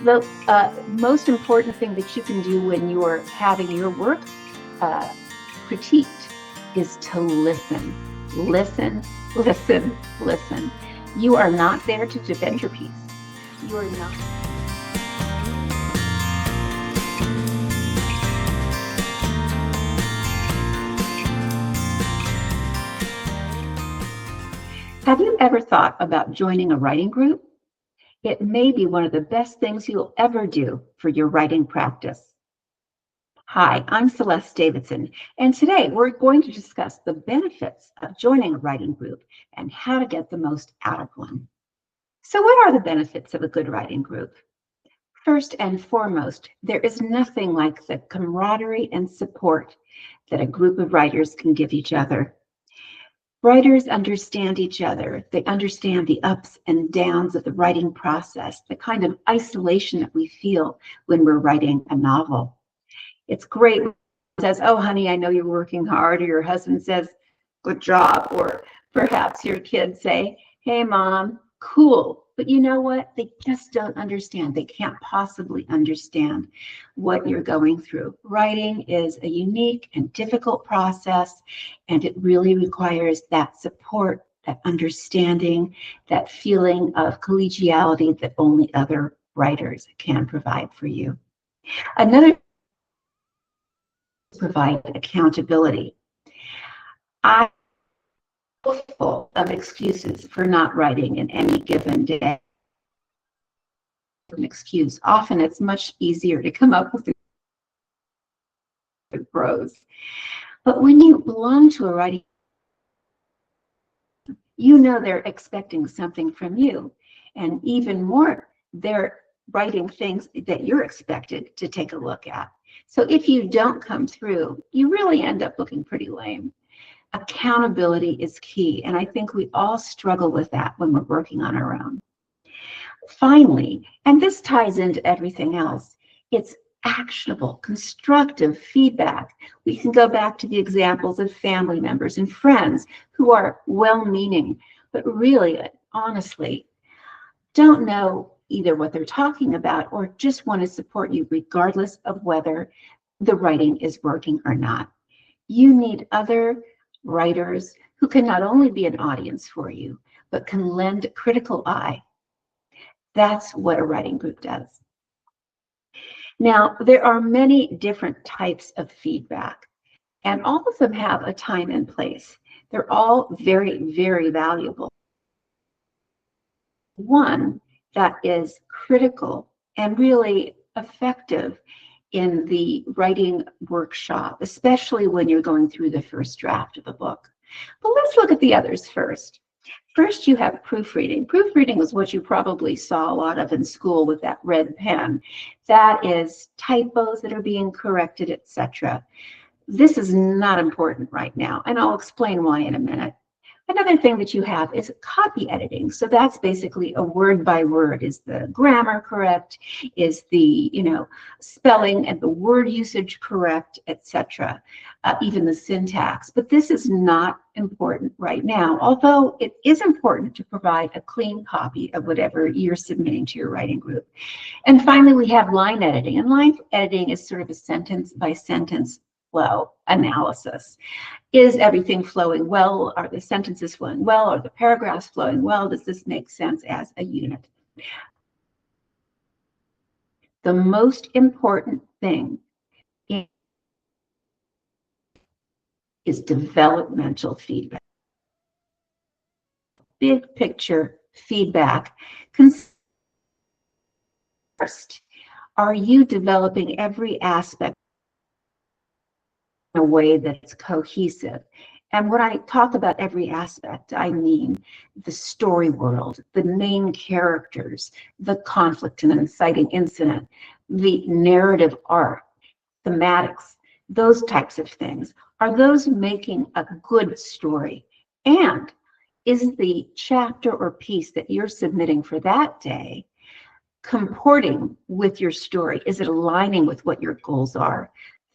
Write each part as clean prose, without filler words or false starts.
The most important thing that you can do when you're having your work uh, critiqued is to listen. Listen, listen, listen. You are not there to defend your piece. You are not. Have you ever thought about joining a writing group? It may be one of the best things you'll ever do for your writing practice. Hi, I'm Celeste Davidson, and today we're going to discuss the benefits of joining a writing group and how to get the most out of one. So, what are the benefits of a good writing group? First and foremost, there is nothing like the camaraderie and support that a group of writers can give each other. Writers understand each other. They understand the ups and downs of the writing process, the kind of isolation that we feel when we're writing a novel. It's great when someone says, "Oh, honey, I know you're working hard," or your husband says, "Good job," or perhaps your kids say, "Hey, mom, cool." But you know what? They just don't understand. They can't possibly understand what you're going through. Writing is a unique and difficult process, and it really requires that support, that understanding, that feeling of collegiality that only other writers can provide for you. Another provide accountability. I'm full of excuses for not writing in any given day. An excuse. Often it's much easier to come up with the pros. But when you belong to a writing, you know they're expecting something from you. And even more, they're writing things that you're expected to take a look at. So if you don't come through, you really end up looking pretty lame. Accountability is key, and I think we all struggle with that when we're working on our own. Finally, and this ties into everything else, it's actionable, constructive feedback. We can go back to the examples of family members and friends who are well-meaning, but really, honestly, don't know either what they're talking about or just want to support you regardless of whether the writing is working or not. You need other writers who can not only be an audience for you, but can lend a critical eye. That's what a writing group does. Now, there are many different types of feedback, and all of them have a time and place. They're all very, very valuable. One that is critical and really effective in the writing workshop, especially when you're going through the first draft of a book. But let's look at the others first. First, you have proofreading. Proofreading is what you probably saw a lot of in school with that red pen. That is typos that are being corrected, etc. This is not important right now, and I'll explain why in a minute. Another thing that you have is copy editing. So that's basically a word by word. Is the grammar correct? Is the spelling and the word usage correct, etc. Even the syntax. But this is not important right now, although it is important to provide a clean copy of whatever you're submitting to your writing group. And finally, we have line editing. And line editing is sort of a sentence by sentence flow analysis. Is everything flowing well? Are the sentences flowing well? Are the paragraphs flowing well? Does this make sense as a unit? The most important thing is developmental feedback. Big picture feedback. First, are you developing every aspect in a way that's cohesive? And when I talk about every aspect, I mean the story world, the main characters, the conflict and inciting incident, the narrative arc, thematics, those types of things. Are those making a good story? And is the chapter or piece that you're submitting for that day comporting with your story? Is it aligning with what your goals are?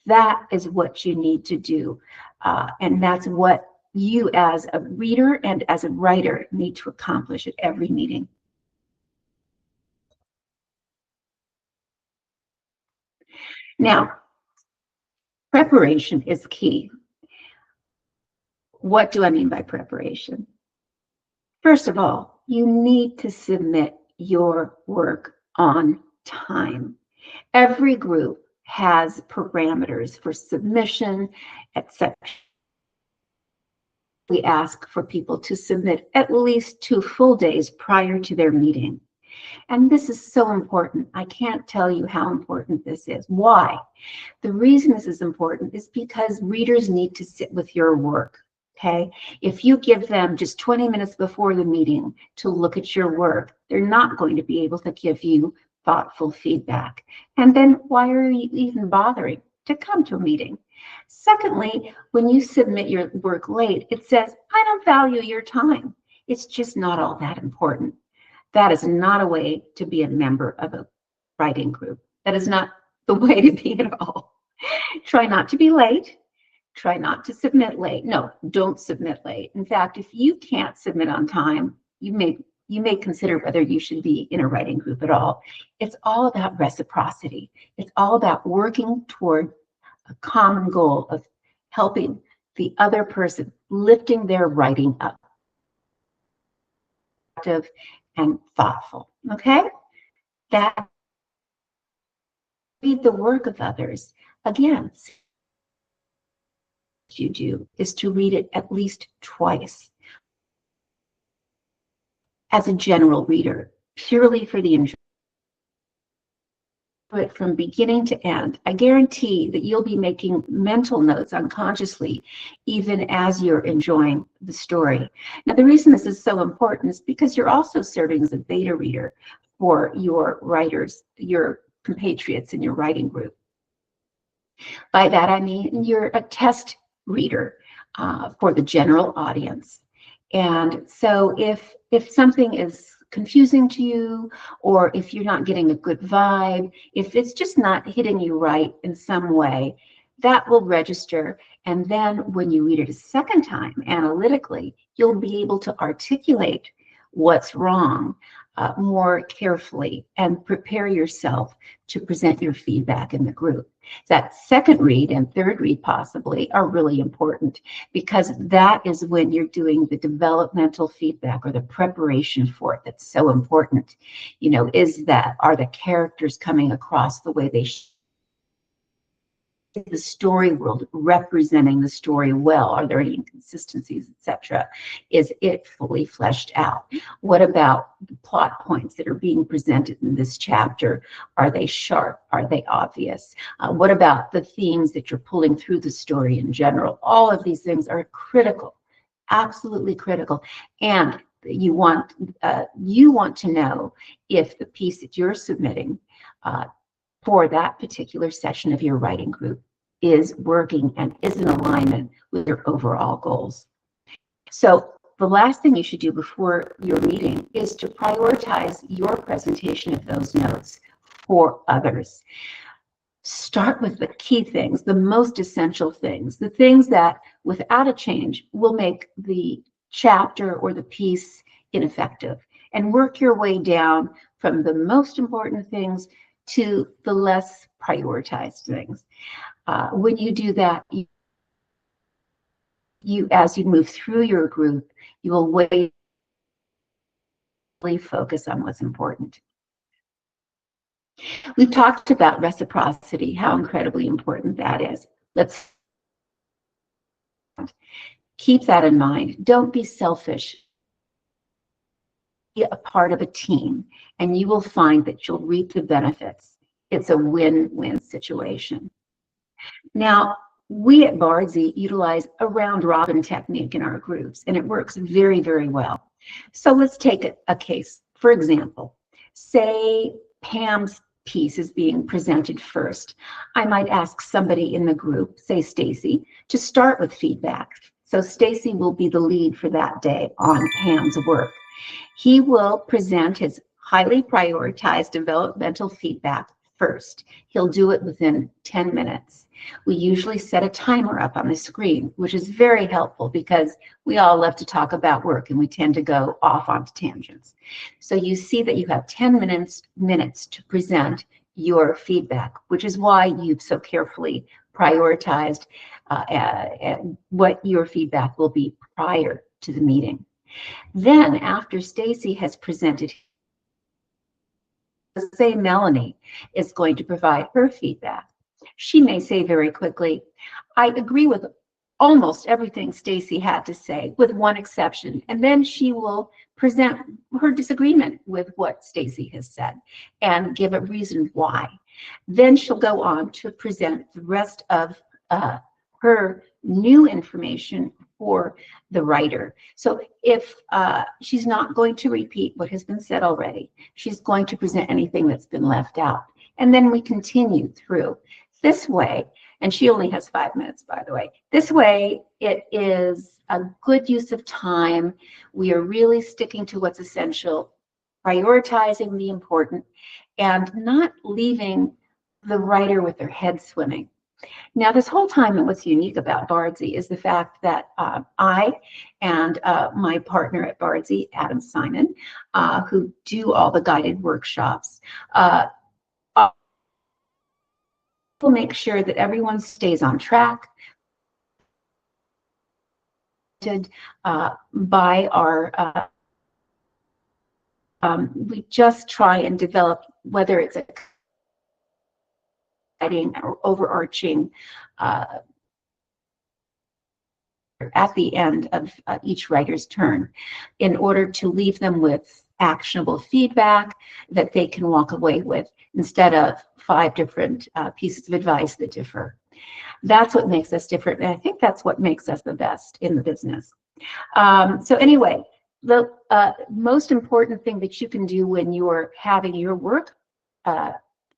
That is what you need to do. And that's what you as a reader and as a writer need to accomplish at every meeting. Now, preparation is key. What do I mean by preparation? First of all, you need to submit your work on time. Every group has parameters for submission, etc. We ask for people to submit at least 2 full days prior to their meeting. And this is so important. I can't tell you how important this is. Why? The reason this is important is because readers need to sit with your work. Okay, if you give them just 20 minutes before the meeting to look at your work, they're not going to be able to give you thoughtful feedback. And then why are you even bothering to come to a meeting? Secondly, when you submit your work late, it says, I don't value your time. It's just not all that important. That is not a way to be a member of a writing group. That is not the way to be at all. Try not to be late. Try not to submit late. No, don't submit late. In fact, if you can't submit on time, you may consider whether you should be in a writing group at all. It's all about reciprocity. It's all about working toward a common goal of helping the other person, lifting their writing up, and thoughtful. Okay? That read the work of others. Again, you do is to read it at least twice as a general reader, purely for the enjoyment from beginning to end. I guarantee that you'll be making mental notes unconsciously, even as you're enjoying the story. Now, the reason this is so important is because you're also serving as a beta reader for your writers, your compatriots in your writing group. By that, I mean you're a test reader for the general audience. And so if something is confusing to you, or if you're not getting a good vibe, if it's just not hitting you right in some way, that will register. And then when you read it a second time analytically, you'll be able to articulate what's wrong more carefully and prepare yourself to present your feedback in the group. That second read and third read possibly are really important, because that is when you're doing the developmental feedback or the preparation for it that's so important. You know, are the characters coming across the way they the story world representing the story well? Are there any inconsistencies, etc.? Is it fully fleshed out? What about the plot points that are being presented in this chapter? Are they sharp? Are they obvious? What about the themes that you're pulling through the story in general? All of these things are critical, absolutely critical. And you want to know if the piece that you're submitting for that particular session of your writing group is working and is in alignment with your overall goals. So the last thing you should do before your meeting is to prioritize your presentation of those notes for others. Start with the key things, the most essential things, the things that without a change will make the chapter or the piece ineffective, and work your way down from the most important things to the less prioritized things. When you do that, as you move through your group, you will really focus on what's important. We've talked about reciprocity, how incredibly important that is. Let's keep that in mind. Don't be selfish. Be a part of a team, and you will find that you'll reap the benefits. It's a win-win situation. Now, we at Bardsy utilize a round-robin technique in our groups, and it works very, very well. So let's take a case. For example, say Pam's piece is being presented first. I might ask somebody in the group, say Stacy, to start with feedback. So Stacy will be the lead for that day on Pam's work. He will present his highly prioritized developmental feedback first. He'll do it within 10 minutes. We usually set a timer up on the screen, which is very helpful because we all love to talk about work and we tend to go off onto tangents. So you see that you have 10 minutes to present your feedback, which is why you've so carefully prioritized what your feedback will be prior to the meeting. Then after Stacy has presented, say Melanie is going to provide her feedback. She may say very quickly, I agree with almost everything Stacy had to say, with one exception. And then she will present her disagreement with what Stacy has said and give a reason why. Then she'll go on to present the rest of her new information for the writer. So if she's not going to repeat what has been said already, she's going to present anything that's been left out. And then we continue through. This way, and she only has 5 minutes, by the way. This way, it is a good use of time. We are really sticking to what's essential, prioritizing the important, and not leaving the writer with their head swimming. Now, this whole time, and what's unique about Bardsy is the fact that I and my partner at Bardsy, Adam Simon, who do all the guided workshops, will make sure that everyone stays on track by our we just try and develop, whether it's a guiding or overarching at the end of each writer's turn, in order to leave them with actionable feedback that they can walk away with, instead of 5 different pieces of advice that differ. That's what makes us different, and I think that's what makes us the best in the business. So anyway, the most important thing that you can do when you're having your work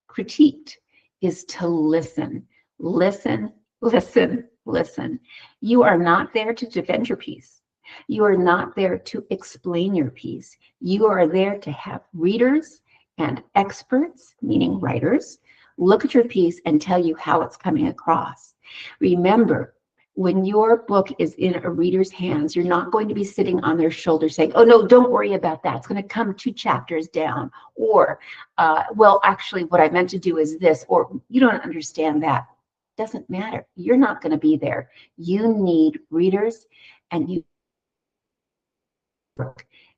critiqued is to listen. Listen, listen, listen. You are not there to defend your piece. You are not there to explain your piece. You are there to have readers and experts, meaning writers, look at your piece and tell you how it's coming across. Remember, when your book is in a reader's hands, you're not going to be sitting on their shoulder saying, oh, no, don't worry about that. It's going to come 2 chapters down. Or, well, actually, what I meant to do is this. Or, you don't understand that. Doesn't matter. You're not going to be there. You need readers, and you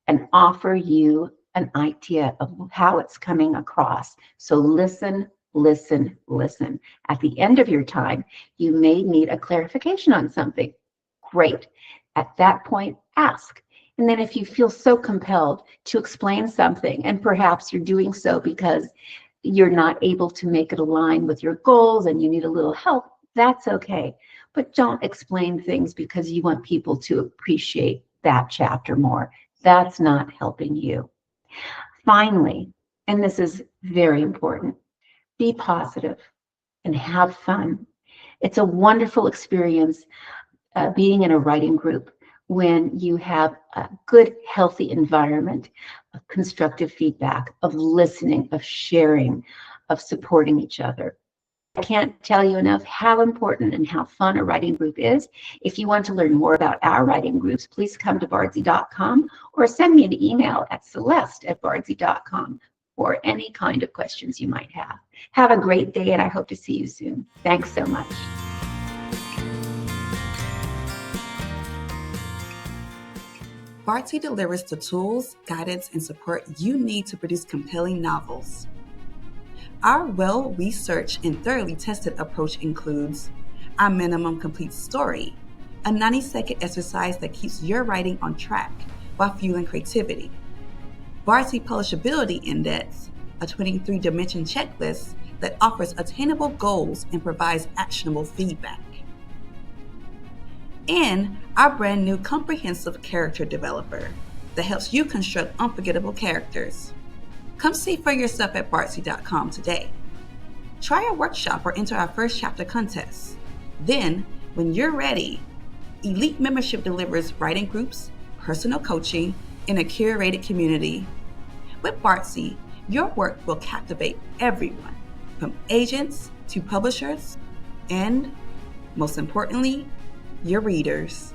and offer you an idea of how it's coming across. So listen, listen, listen. At the end of your time, you may need a clarification on something. Great. At that point, ask. And then if you feel so compelled to explain something, and perhaps you're doing so because you're not able to make it align with your goals and you need a little help, that's okay. But don't explain things because you want people to appreciate that chapter more. That's not helping you. Finally, and this is very important, be positive and have fun. It's a wonderful experience being in a writing group when you have a good, healthy environment of constructive feedback, of listening, of sharing, of supporting each other. I can't tell you enough how important and how fun a writing group is. If you want to learn more about our writing groups, please come to bardsy.com or send me an email at celeste@bardsy.com for any kind of questions you might have. Have a great day, and I hope to see you soon. Thanks so much. Bardsy delivers the tools, guidance, and support you need to produce compelling novels. Our well-researched and thoroughly tested approach includes our minimum complete story, a 90-second exercise that keeps your writing on track while fueling creativity, Bardsy Publishability Index, a 23-dimension checklist that offers attainable goals and provides actionable feedback, and our brand new comprehensive character developer that helps you construct unforgettable characters. Come see for yourself at Bardsy.com today. Try our workshop or enter our first chapter contest. Then, when you're ready, Elite Membership delivers writing groups, personal coaching, and a curated community. With Bardsy, your work will captivate everyone, from agents to publishers, and, most importantly, your readers.